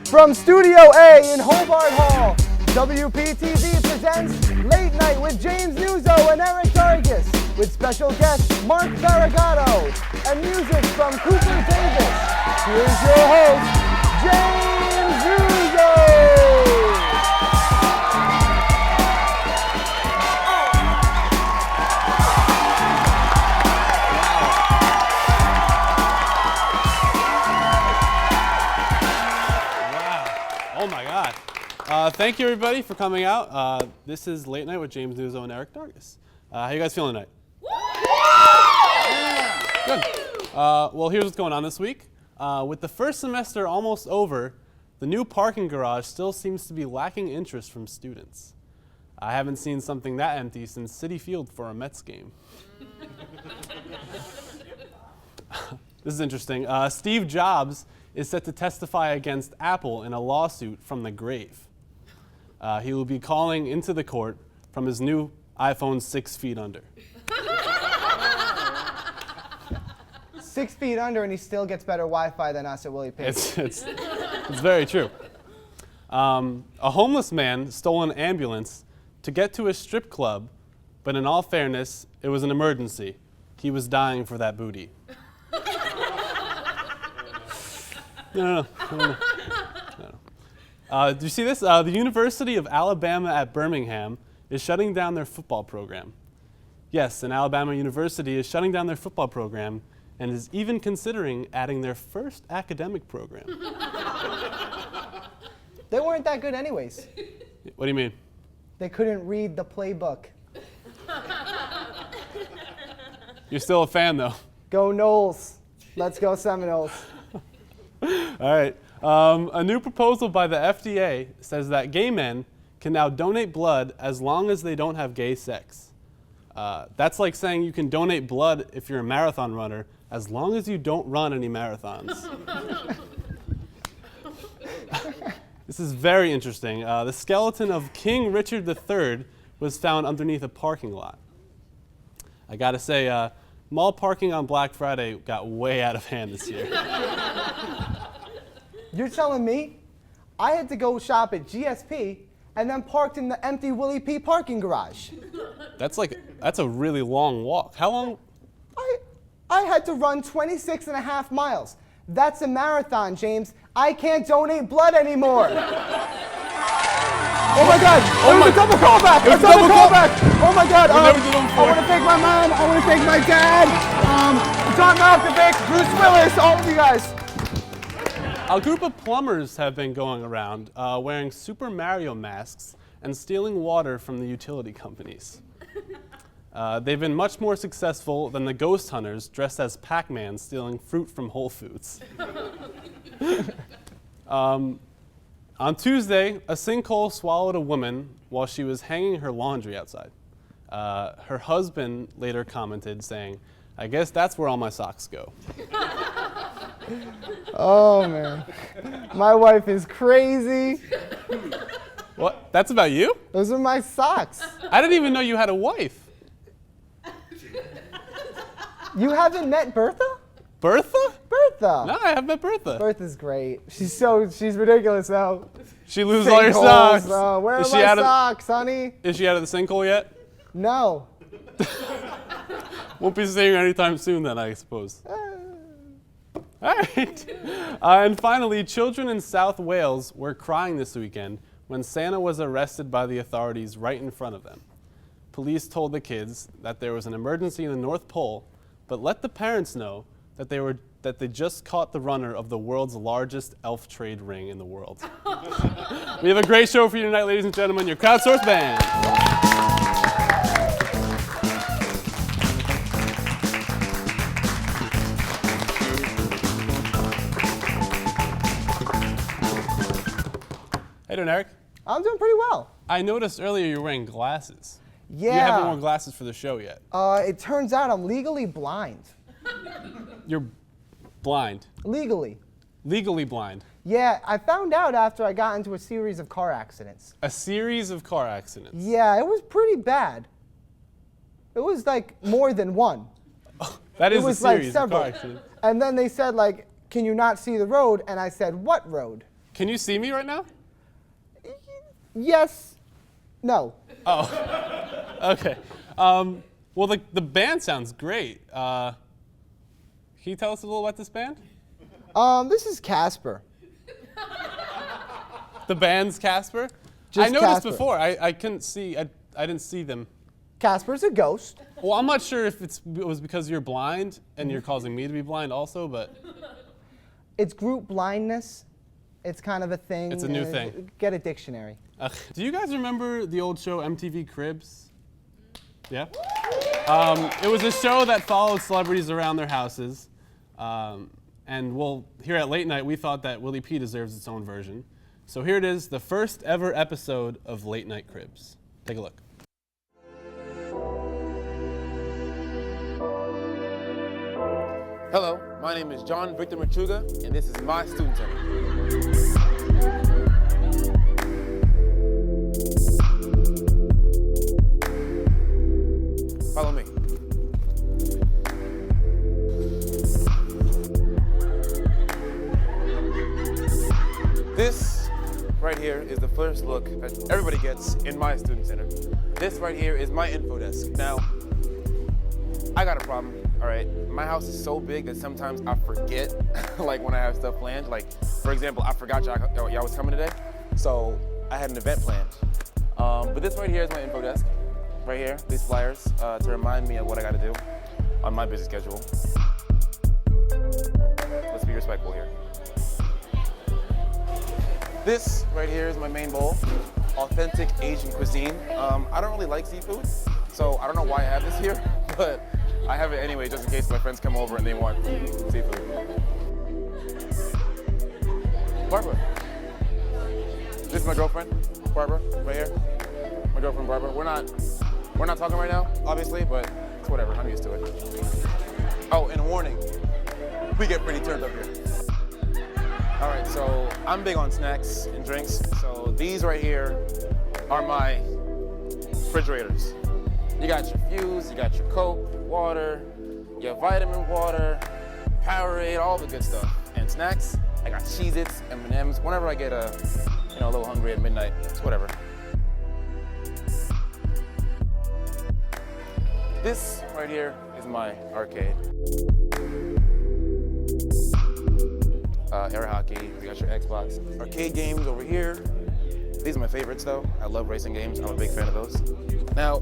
From Studio A in Hobart Hall, WPTV presents Late Night with James Nuzzo and Eric Dargis, with special guest Mark Barragato and music from Cooper Davis. Here's your host, James Nuzzo! Oh my God. Thank you everybody for coming out. This is Late Night with James Nuzzo and Eric Dargis. How you guys feeling tonight? Good. Well, here's what's going on this week. With the first semester almost over, the new parking garage still seems to be lacking interest from students. I haven't seen something that empty since Citi Field for a Mets game. This is interesting. Steve Jobs is set to testify against Apple in a lawsuit from the grave. He will be calling into the court from his new iPhone 6 feet under. 6 feet under, and he still gets better Wi-Fi than us at Willie Pig. It's very true. A homeless man stole an ambulance to get to a strip club, but in all fairness, it was an emergency. He was dying for that booty. No. Do you see this? The University of Alabama at Birmingham is shutting down their football program. Yes, an Alabama university is shutting down their football program and is even considering adding their first academic program. They weren't that good anyways. What do you mean? They couldn't read the playbook. You're still a fan, though. Go Noles. Let's go Seminoles. All right. A new proposal by the FDA says that gay men can now donate blood as long as they don't have gay sex. That's like saying you can donate blood if you're a marathon runner as long as you don't run any marathons. This is very interesting. The skeleton of King Richard III was found underneath a parking lot. I gotta say, mall parking on Black Friday got way out of hand this year. You're telling me I had to go shop at GSP and then parked in the empty Willie P parking garage? That's a really long walk. How long? I had to run 26 and a half miles. That's a marathon, James. I can't donate blood anymore. Oh my God! It was a double callback! It was a double callback! Oh my God! We never did them before. I want to thank my mom. I want to thank my dad. John Malkovich, Bruce Willis, all of you guys. A group of plumbers have been going around wearing Super Mario masks and stealing water from the utility companies. They've been much more successful than the ghost hunters dressed as Pac-Man stealing fruit from Whole Foods. On Tuesday, a sinkhole swallowed a woman while she was hanging her laundry outside. Her husband later commented saying, "I guess that's where all my socks go." Oh man, my wife is crazy. What? That's about you? Those are my socks. I didn't even know you had a wife. You haven't met Bertha? Bertha? Bertha. No, I haven't met Bertha. Bertha's great. She's ridiculous though. She loses all your socks. Where are Is my socks, honey? Is she out of the sinkhole yet? No. Won't be seeing her anytime soon then, I suppose. All right. And finally, children in South Wales were crying this weekend when Santa was arrested by the authorities right in front of them. Police told the kids that there was an emergency in the North Pole, but let the parents know that they just caught the runner of the world's largest elf trade ring in the world. We have a great show for you tonight, ladies and gentlemen. Your crowdsourced band. How you doing, Eric? I'm doing pretty well. I noticed earlier you were wearing glasses. Yeah. You haven't worn glasses for the show yet. It turns out I'm legally blind. You're blind. Legally. Legally blind. Yeah, I found out after I got into a series of car accidents. A series of car accidents. Yeah, it was pretty bad. It It was like more than one. That is It was a series like several. of car accidents. And then they said like, can you not see the road? And I said, what road? Can you see me right now? Yes. No. Oh, okay. Well, the band sounds great. Can you tell us a little about this band? This is Casper. The band's Casper? Just I noticed Casper. before. I couldn't see. I didn't see them. Casper's a ghost. Well, I'm not sure if it was because you're blind and you're causing me to be blind also, but It's group blindness. It's kind of a thing. It's a new thing. Get a dictionary. Do you guys remember the old show MTV Cribs? Yeah? It was a show that followed celebrities around their houses. And well, here at Late Night, we thought that Willie P deserves its own version. So here it is, the first ever episode of Late Night Cribs. Take a look. Hello, my name is John Victor Machuga, and this is my student center. Follow me. This right here is the first look that everybody gets in my student center. This right here is my info desk. Now, I got a problem, all right? My house is so big that sometimes I forget, like when I have stuff planned. Like, for example, I forgot y'all was coming today, so I had an event planned. But this right here is my info desk, right here, these flyers, to remind me of what I gotta do on my busy schedule. Let's be respectful here. This right here is my main bowl, authentic Asian cuisine. I don't really like seafood, so I don't know why I have this here, but I have it anyway just in case my friends come over and they want seafood. Barbara. This is my girlfriend, Barbara, right here. My girlfriend, Barbara. We're not talking right now, obviously, but it's whatever, I'm used to it. Oh, and a warning, we get pretty turned up here. All right, so I'm big on snacks and drinks. So these right here are my refrigerators. You got your Fuse, you got your Coke, water, your vitamin water, Powerade, all the good stuff. And snacks, I got Cheez-Its, M&Ms. Whenever I get a little hungry at midnight, it's whatever. This right here is my arcade. Air hockey, we got your Xbox. Arcade games over here. These are my favorites though. I love racing games, I'm a big fan of those. Now,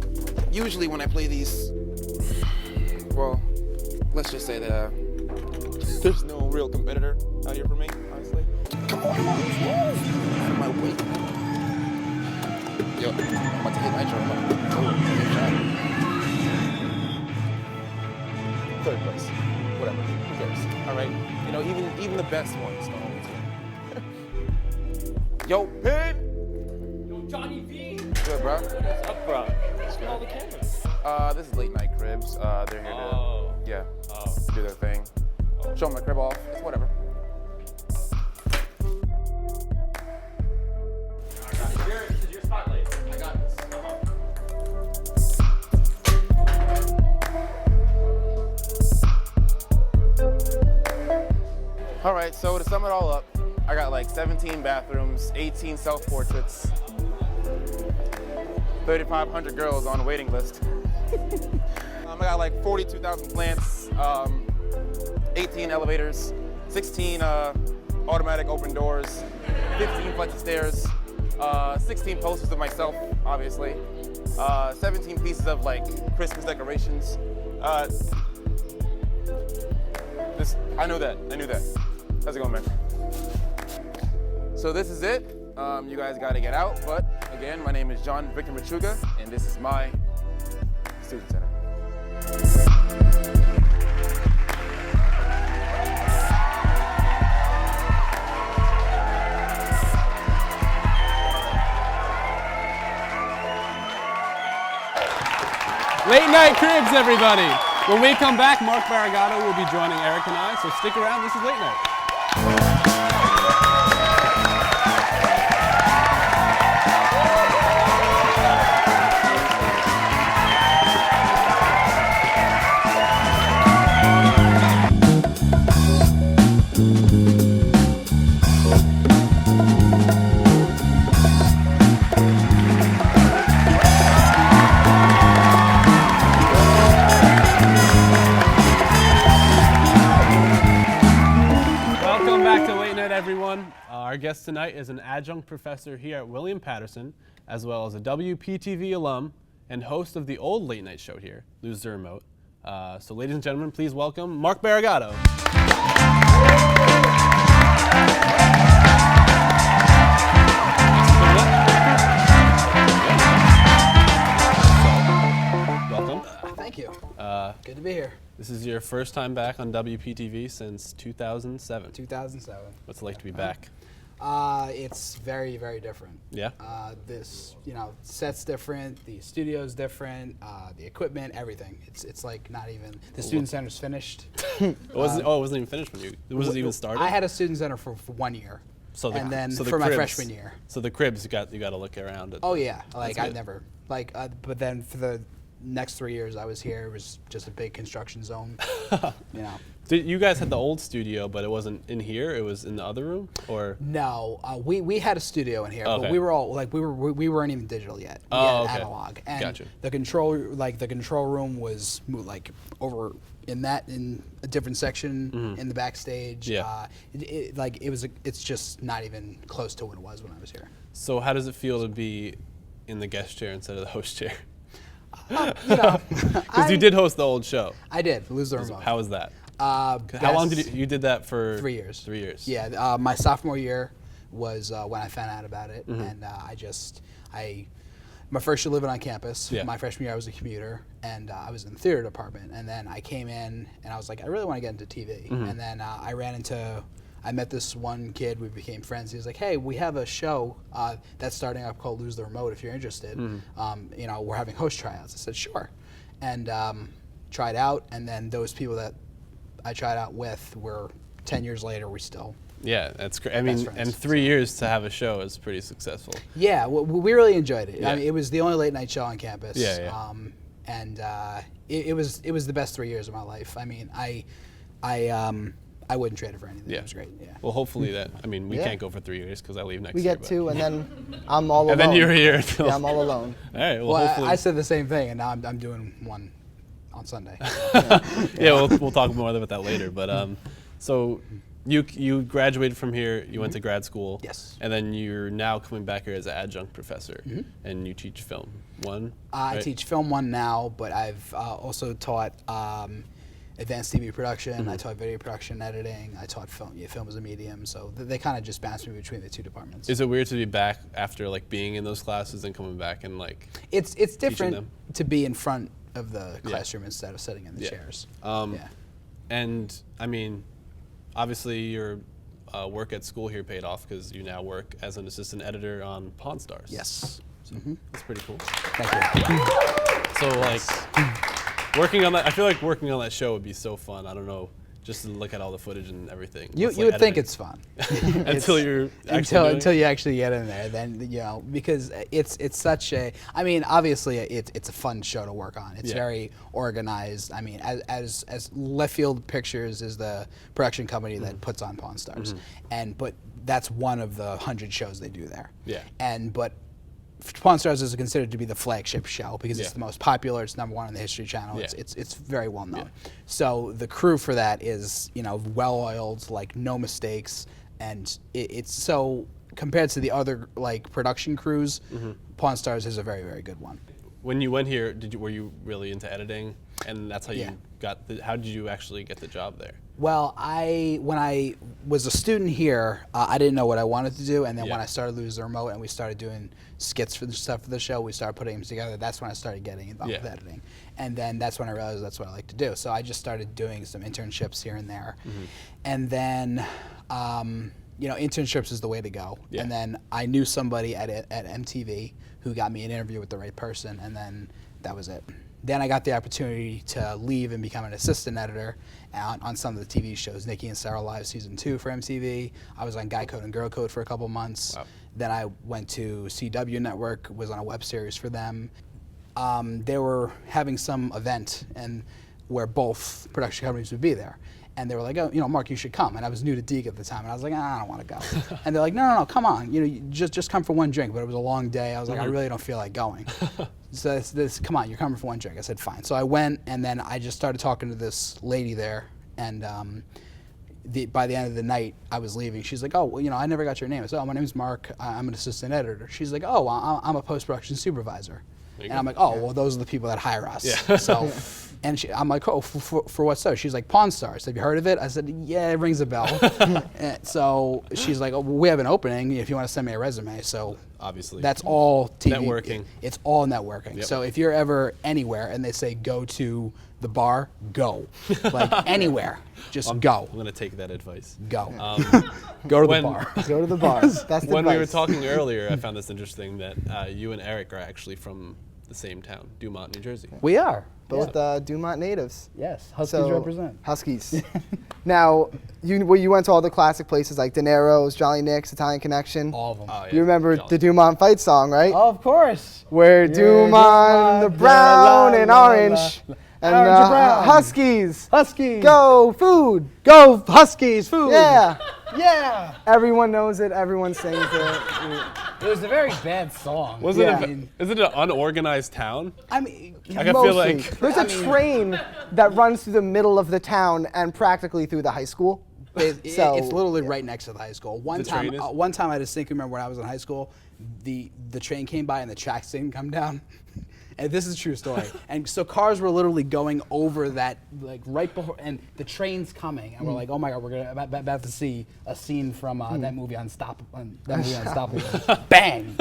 usually when I play these, well, let's just say that there's no real competitor out here for me, honestly. Come on, move! Out of my way. Yo, I'm about to hit nitro. Good shot. Third place. Whatever, who cares? All right, you know, even the best ones don't always win. Yo, Pin! Yo, Johnny V! Good, bro. What's up, bro? What's with all the cameras? This is Late Night Cribs. They're here to, do their thing. Show them my crib off. It's whatever. This is your spotlight. I got this. All right, so to sum it all up, I got like 17 bathrooms, 18 self-portraits, 3,500 girls on a waiting list. I got like 42,000 plants, 18 elevators, 16 automatic open doors, 15 flights of stairs, 16 posters of myself, obviously, 17 pieces of like Christmas decorations. I knew that. How's it going, man? So this is it. You guys got to get out. But again, my name is John Victor Machuga, and this is my student center. Late Night Cribs, everybody. When we come back, Mark Barragato will be joining Eric and I, so stick around. This is Late Night. Our guest tonight is an adjunct professor here at William Patterson, as well as a WPTV alum and host of the old late night show here, Lose the Remote. So ladies and gentlemen, please welcome Mark Barragato. Welcome. Thank you. Good to be here. This is your first time back on WPTV since 2007. 2007. What's it like to be back? It's very, very different. Yeah? This, set's different, the studio's different, the equipment, everything. It's like not even, the student center's finished. It wasn't even finished when it wasn't even started? I had a student center for 1 year. And then the for my cribs, freshman year. So the cribs, you got to look around at. Oh yeah, That's I good. never, but then for the next 3 years I was here, it was just a big construction zone, You guys had the old studio, but it wasn't in here. It was in the other room, or No, we had a studio in here, Okay. but we were all we weren't even digital yet. We Oh, had okay. analog, and Gotcha. the control room was over in a different section in the backstage. Yeah. It's just not even close to what it was when I was here. So how does it feel to be in the guest chair instead of the host chair? Because you did host the old show. I did lose the remote. How was that? How How long did you did that for? 3 years. 3 years. Yeah, my sophomore year was when I found out about it, Mm-hmm. and my first year living on campus. Yeah. My freshman year I was a commuter, and I was in the theater department, and then I came in and I was like, I really want to get into TV, Mm-hmm. and then I met this one kid. We became friends. He was like, "Hey, we have a show that's starting up called Lose the Remote. If you're interested, Mm-hmm. we're having host tryouts." I said, "Sure," and tried out. And then those people that I tried out with were 10 years later. We still. Yeah, that's great. I mean, friends, and 3 years to have a show is pretty successful. Yeah, we really enjoyed it. Yeah. I mean, it was the only late night show on campus. Yeah. And it was the best 3 years of my life. I mean, I wouldn't trade it for anything. Yeah. It was great. Yeah. Well, hopefully we Yeah. can't go for 3 years because I leave next We year. get but- 2, and then I'm all alone. And then you're here. Until, Yeah, I'm all alone. All right. Well, Well, hopefully. I said the same thing, and now I'm doing one on Sunday. Yeah, we'll talk more about that later. But so you graduated from here. You went to grad school. Yes. And then you're now coming back here as an adjunct professor, and you teach film 1. I right? teach film 1 now, but I've also taught advanced TV production. I taught video production, editing. I taught film. Yeah, film as a medium. So they kind of just bounce me between the two departments. Is it weird to be back after like being in those classes and coming back and like? It's different them? to be in front of the classroom instead of sitting in the chairs. Yeah. And I mean, obviously your work at school here paid off because you now work as an assistant editor on Pawn Stars. Yes. That's pretty cool. Thank you. So like working on that, I feel like working on that show would be so fun. I don't know, just to look at all the footage and everything. You What's, would like, think editing? it's fun Until you're actually until you actually get in there. Then because it's such a. I mean, obviously it's a fun show to work on. It's Yeah. very organized. I mean, as Left Field Pictures is the production company that puts on Pawn Stars, but that's one of the 100 shows they do there. Yeah. But Pawn Stars is considered to be the flagship show because it's Yeah. the most popular. It's #1 on the History Channel. Yeah. It's very well known. So the crew for that is well oiled, like no mistakes, and it's so compared to the other like production crews, Pawn Stars is a very, very good one. When you went here, were you really into editing, and that's how Yeah. you got? How did you actually get the job there? Well, when I was a student here, I didn't know what I wanted to do, and then when Yeah. I started Lose the Remote and we started doing skits for the stuff for the show, we started putting them together. That's when I started getting involved with Yeah. editing, and then that's when I realized that's what I like to do. So I just started doing some internships here and there, and then internships is the way to go. Yeah. And then I knew somebody at MTV who got me an interview with the right person, and then that was it. Then I got the opportunity to leave and become an assistant editor on some of the TV shows, Nikki and Sarah Live Season 2 for MTV. I was on Guy Code and Girl Code for a couple months. Wow. Then I went to CW Network, was on a web series for them. They were having some event and where both production companies would be there. And they were like, oh, Mark, you should come. And I was new to Deke at the time, and I was like, I don't want to go. And they're like, no, come on, you just come for one drink. But it was a long day. I was like, I really don't feel like going. So this, come on, you're coming for one drink. I said, fine. So I went, and then I just started talking to this lady there, and by the end of the night, I was leaving. She's like, oh, well, I never got your name. I said, oh, my name's Mark. I'm an assistant editor. She's like, oh, I'm a post-production supervisor. And I'm like, oh, well, those are the people that hire us. Yeah. So, and I'm like, oh, for what so? She's like, Pawn Stars. Have you heard of it? I said, yeah, it rings a bell. And so she's like, oh, well, we have an opening if you want to send me a resume. So Obviously. that's all TV. Networking. It's all networking. Yep. So if you're ever anywhere and they say go to the bar, go. Like anywhere, just go. I'm going to take that advice. Go. Go to when- the bar. Go to the bars. That's the When we were advice. talking earlier, I found this interesting that you and Eric are actually from the same town, Dumont, New Jersey. We are. Both Dumont natives. Yes. Huskies So, represent. Huskies. Now, you went to all the classic places like De Niro's, Jolly Nick's, Italian Connection. All of them. Oh, yeah. You remember Jolly. the Dumont fight song, right? Of course. Where Dumont, the brown and orange, and Orange and brown. Huskies. Huskies. Go food. Go Huskies. Food. Yeah. Yeah. Everyone knows it. Everyone sings it. It was a very bad song. Was Yeah. is it an unorganized town? I mean, I feel Mostly. like There's a train that runs through the middle of the town and practically through the high school. So- it's literally right next to the high school. One The time, train is? one time I distinctly remember when I was in high school, the train came by and the tracks didn't come down. And this is a true story. And so cars were literally going over that, like right before, and the train's coming, and we're like, oh my god, we're about to see a scene from that movie Unstoppable. Bang!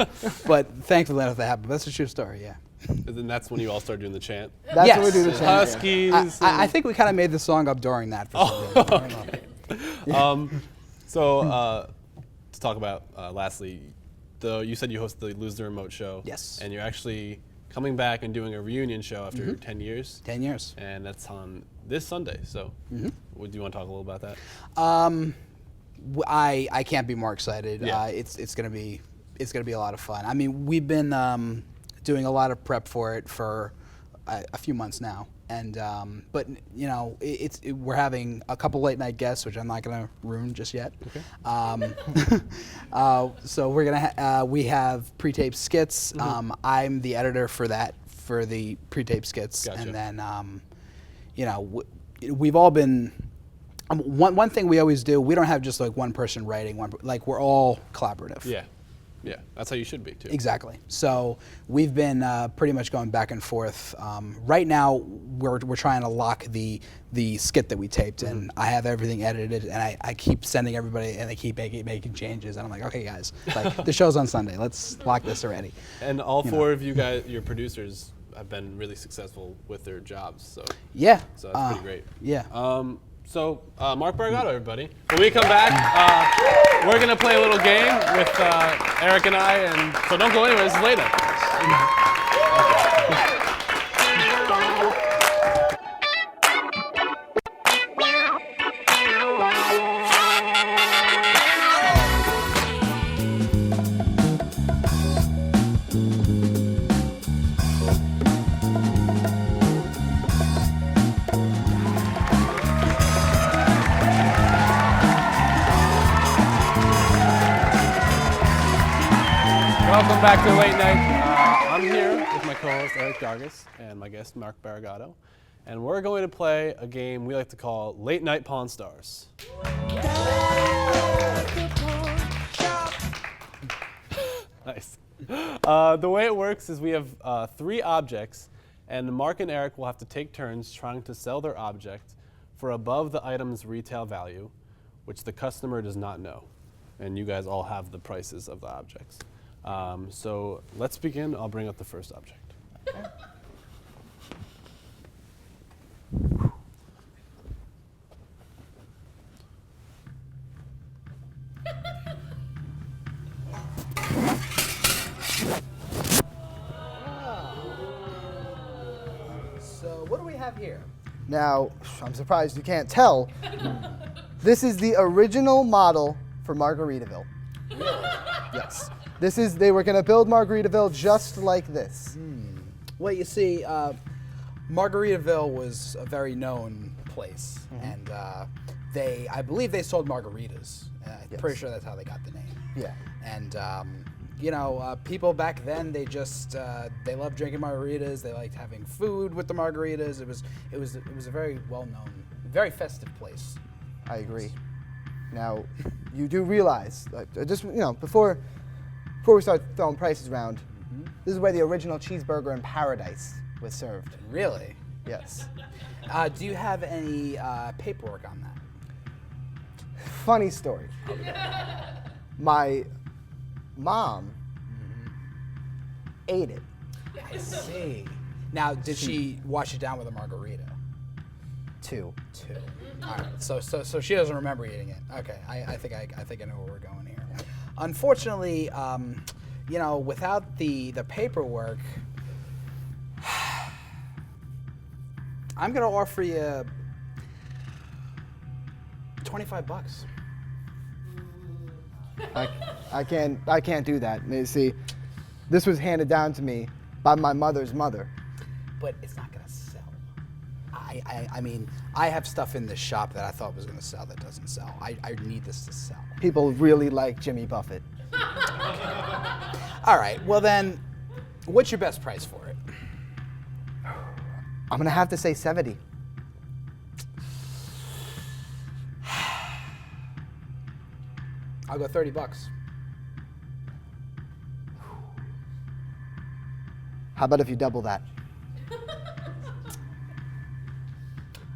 But thankfully that happened. That's a true story. Yeah. And then that's when you all started doing the chant. That's Yes. what we do the chant. Huskies. I think we kind of made the song up during that. For some reason. I don't know. So to talk about lastly, you said you host the Lose the Remote show. Yes. And you're actually coming back and doing a reunion show after 10 years. 10 years. And that's on this Sunday. So do you want to talk a little about that? I can't be more excited. Yeah. It's gonna be a lot of fun. I mean, we've been doing a lot of prep for it for a few months now, and but we're having a couple late night guests, which I'm not gonna ruin just yet. Okay. So we're gonna we have pre-taped skits. I'm the editor for the pre-taped skits, Gotcha. and then we've all been. One thing we always do, we don't have just like one person writing, we're all collaborative. Yeah, that's how you should be too. Exactly. So we've been pretty much going back and forth. Right now, we're trying to lock the skit that we taped, and I have everything edited, and I keep sending everybody, and they keep making changes, and I'm like, okay, guys, like the show's on Sunday. Let's lock this already. And all four of you guys, your producers, have been really successful with their jobs. So Yeah. so that's pretty great. Yeah. So Mark Barragato, everybody. When we come back, we're going to play a little game with Eric and I, and so don't go anywhere. This is later. Welcome back to Late Night. I'm here with my co-host Eric Dargis and my guest Mark Barragato, and we're going to play a game we like to call Late Night Pawn Stars. Nice. The way it works is we have 3 objects, and Mark and Eric will have to take turns trying to sell their object for above the item's retail value, which the customer does not know. And you guys all have the prices of the objects. So let's begin. I'll bring up the first object. So what do we have here? Now, I'm surprised you can't tell. This is the original model for Margaritaville. Yes. They were going to build Margaritaville just like this. Well, you see, Margaritaville was a very known place, and I believe they sold margaritas. I'm pretty sure that's how they got the name. Yeah. And people back then, they loved drinking margaritas. They liked having food with the margaritas. It was a very well-known, very festive place. I agree. Now, you do realize, just before we start throwing prices around, this is where the original cheeseburger in paradise was served. Really? Yes. Do you have any paperwork on that? Funny story. My mom ate it. I see. Now, did she wash it down with a margarita? Two. All right. So she doesn't remember eating it. Okay. I think I know where we're going here. Unfortunately, without the paperwork, I'm gonna offer you $25. I can't do that. You see, this was handed down to me by my mother's mother. But it's not gonna sell. I mean, I have stuff in this shop that I thought was gonna sell that doesn't sell. I need this to sell. People really like Jimmy Buffett. All right. Well then, what's your best price for it? I'm gonna have to say 70. I'll go $30. How about if you double that?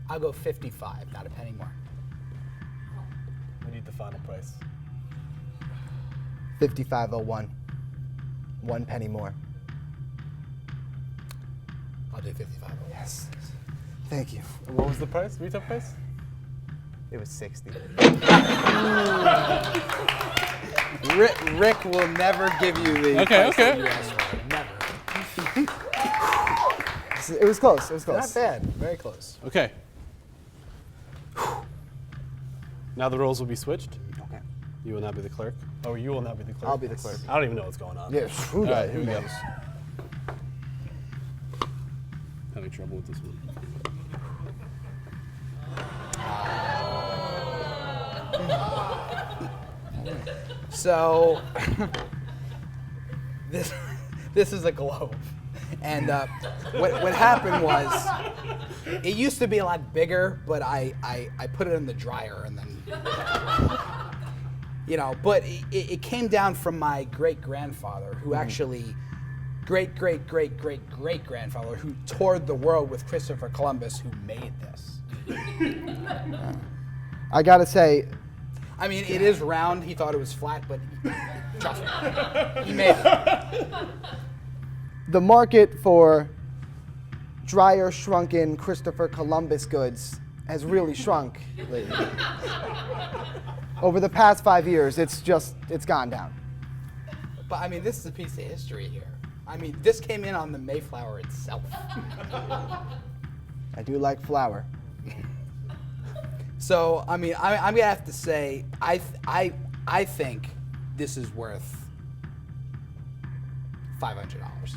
I'll go 55, not a penny more. We need the final price. 55.01. 1 penny more. I'll do 55. Yes. Thank you. What was the price? Retail price? It was 60. Rick will never give you the Okay, price that okay. you asked for. Never. It was close. It was Not close. bad. Very close. Okay. Now the roles will be switched. Okay. You will now be the clerk. Oh, you will now be the clerk. I'll be the clerk. I don't even know what's going on. Yeah, who All right, knows? here we Who go. knows? Having trouble with this one. So this is a globe, and what happened was it used to be a lot bigger, but I put it in the dryer and then but it came down from my great grandfather who actually great grandfather who toured the world with Christopher Columbus, who made this. I gotta say, I mean, it is round. He thought it was flat, but trust me, he made it. the market for dryer shrunken Christopher Columbus goods has really shrunk lately. Over the past 5 years, it's gone down. But I mean, this is a piece of history here. I mean, this came in on the Mayflower itself. I do like flour. So I mean, I'm gonna have to say, I think this is worth $500.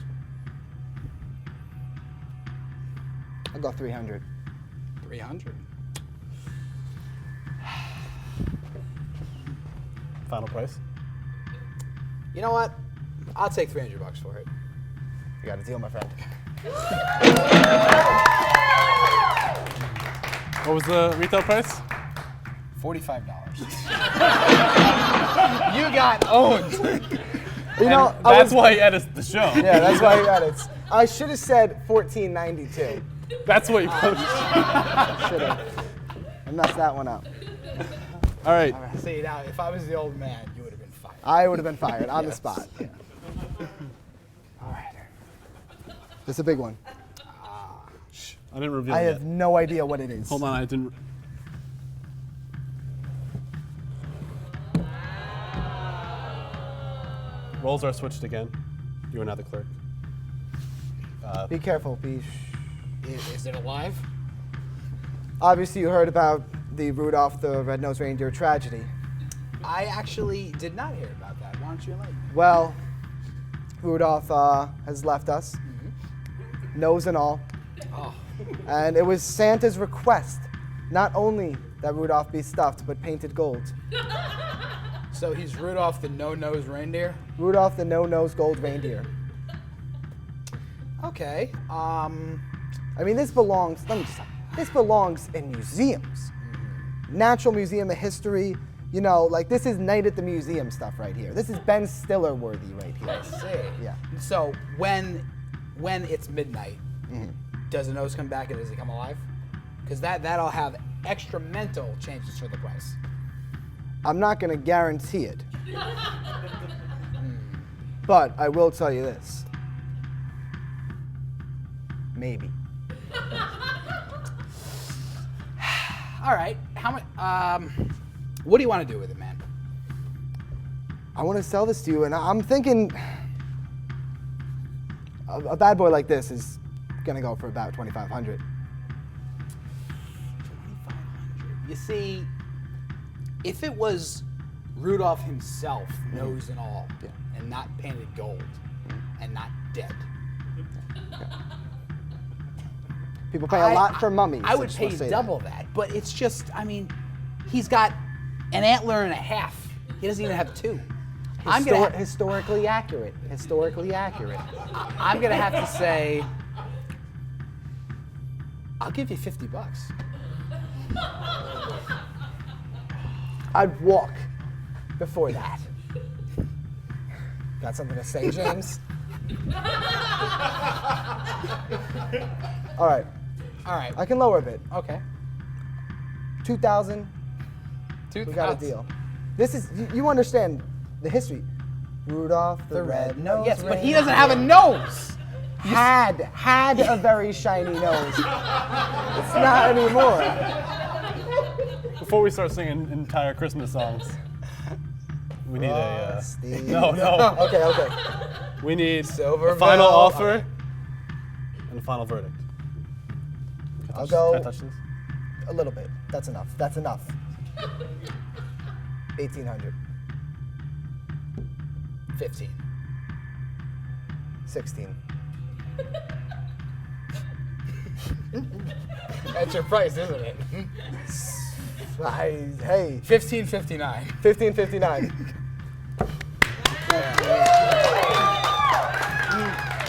I'll go 300. 300. Final price. You know what? I'll take $300 for it. You got a deal, my friend. What was the retail price? $45. You got owned. You know, That's why he edits the show. Yeah, that's why you got it. I should have said $14.92. That's what you posted. Should have. I messed that one up. All right. See, now, if I was the old man, you would have been fired. I would have been fired on the spot. Yeah. All right. This is a big one. I didn't reveal I it have yet. no idea what it is. Hold on, I didn't. Roles are switched again. You are now the clerk. Be careful. Is it alive? Obviously, you heard about the Rudolph the Red-Nosed Reindeer tragedy. I actually did not hear about that. Why don't you enlighten me? Well, Rudolph has left us, nose and all. Oh. And it was Santa's request, not only that Rudolph be stuffed, but painted gold. So he's Rudolph the no-nosed reindeer? Rudolph the no-nose gold reindeer. Okay. I mean, this belongs in museums. Natural Museum of History, You know, like this is Night at the Museum stuff right here. This is Ben Stiller worthy right here. I see. Yeah. So when it's midnight, does the nose come back and does it come alive? Because that'll have extramental changes for the price. I'm not going to guarantee it. But I will tell you this. Maybe. All right. How much? What do you want to do with it, man? I want to sell this to you, and I'm thinking a bad boy like this is going to go for about $2,500. You see, if it was Rudolph himself, nose and all, and not painted gold, and not dead, People pay a lot for mummies. I would pay let's say double that. But it's just, I mean, he's got an antler and a half. He doesn't even have two. Historically accurate. Historically accurate. I'm gonna have to say, I'll give you $50. I'd walk before that. Got something to say, James? All right. All right. I can lower a bit. Okay. 2,000. We got a deal. This is, you understand the history. Rudolph the Red-Nosed Yes, but he doesn't have a nose. Had a very shiny nose. It's not anymore. Before we start singing entire Christmas songs, we need a. Steve. No. Okay. We need Silver a final bell. offer and a final verdict. I'll Can I go touch this? a little bit. That's enough. 1,800. 15. 16. That's your price, isn't it? Hey. 15.59. 15.59.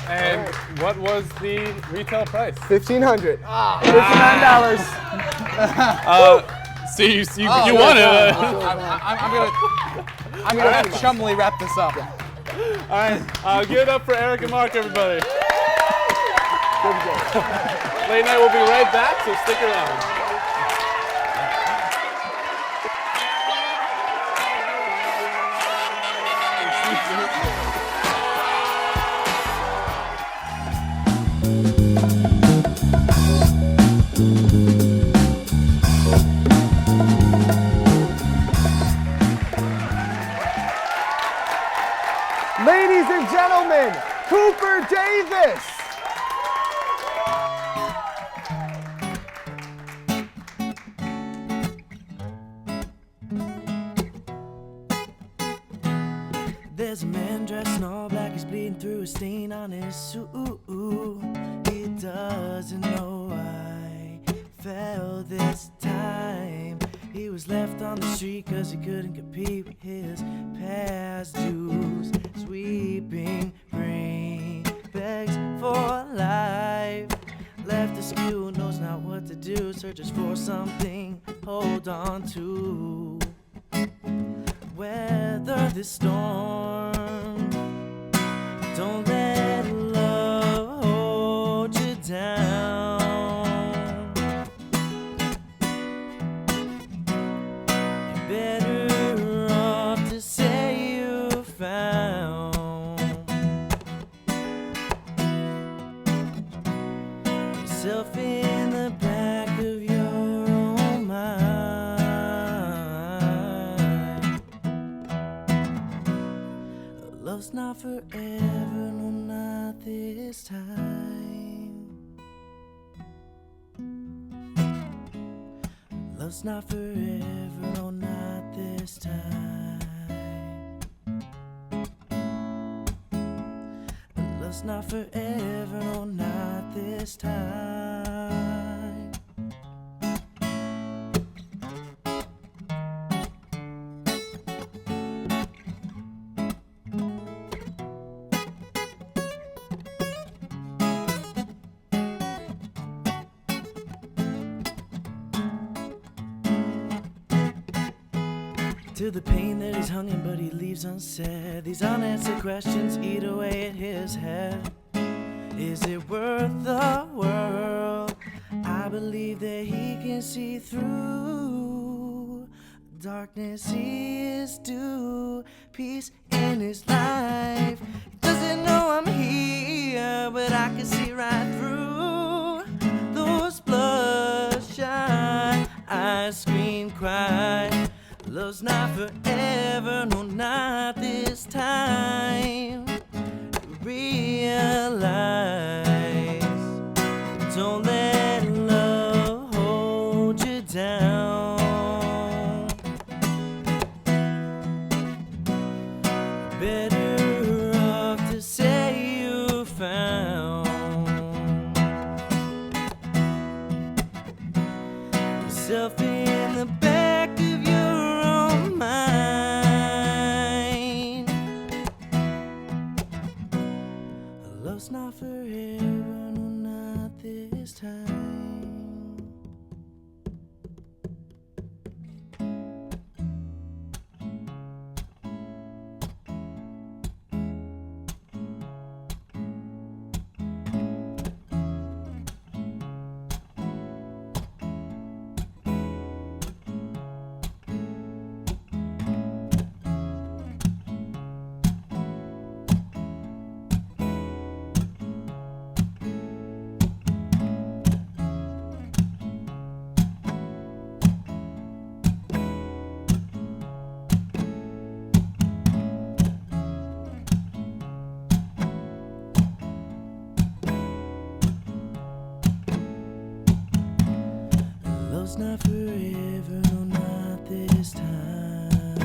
And what was the retail price? $1,500. $59. See, you won it. I'm gonna have Chumley wrap this up. All right, give it up for Eric and Mark, everybody. Late night will be right back, so stick around. Ladies and gentlemen, Cooper Davis. There's a man dressed in all black, he's bleeding through a stain on his suit. He doesn't know why fell this time. He was left on the street cause he couldn't compete with his past dues. Sweeping rain, begs for life. Left askew, knows not what to do, searches for something, hold on to. Weather this storm, don't let love hold you down. You're better off to say you found yourself in the back of your own mind. Love's not forever, no, not this time. Love's not forever, no, not this time. Love's not forever, no, not this time. to the pain that he's hung in, but he leaves unsaid. These unanswered questions eat away at his head. Is it worth the world? I believe that he can see through darkness. He is due peace in his life. Doesn't know I'm here, but I can see right through those bloodshot eyes. Scream, cry. Love's not forever, no, not this time. Realize, don't let love hold you down. Better off to say you found yourself in the back of your own mind. Love's not forever, no, not this time. Love's not forever, no, not this time.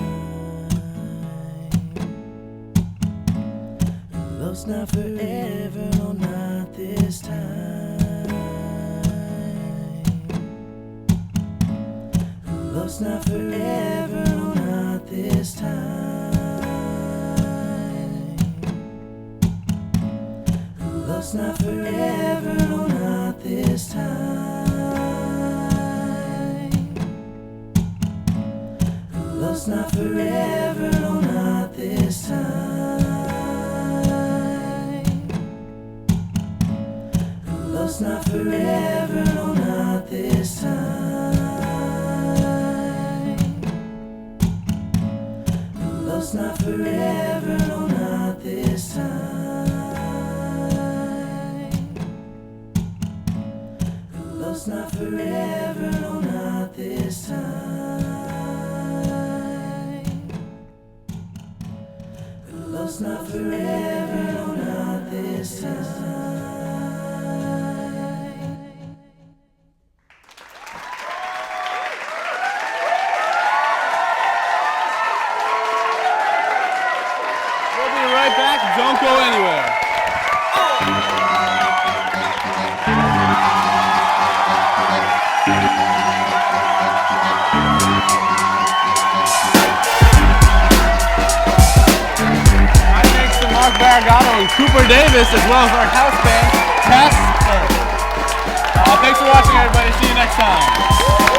Love's not forever, no, not this time. Love's not forever, no, not this time. Love's not forever, no, not this time. Love's not forever, no, not this time. Love's not forever, no, not this time. Love's not forever, no, not this time. Love's not forever, no, not this time. Love's not forever, no, not this time. We'll be right back. Don't go anywhere. Mark Barragato and Cooper Davis, as well as our house band, Tess. Thanks for watching, everybody. See you next time.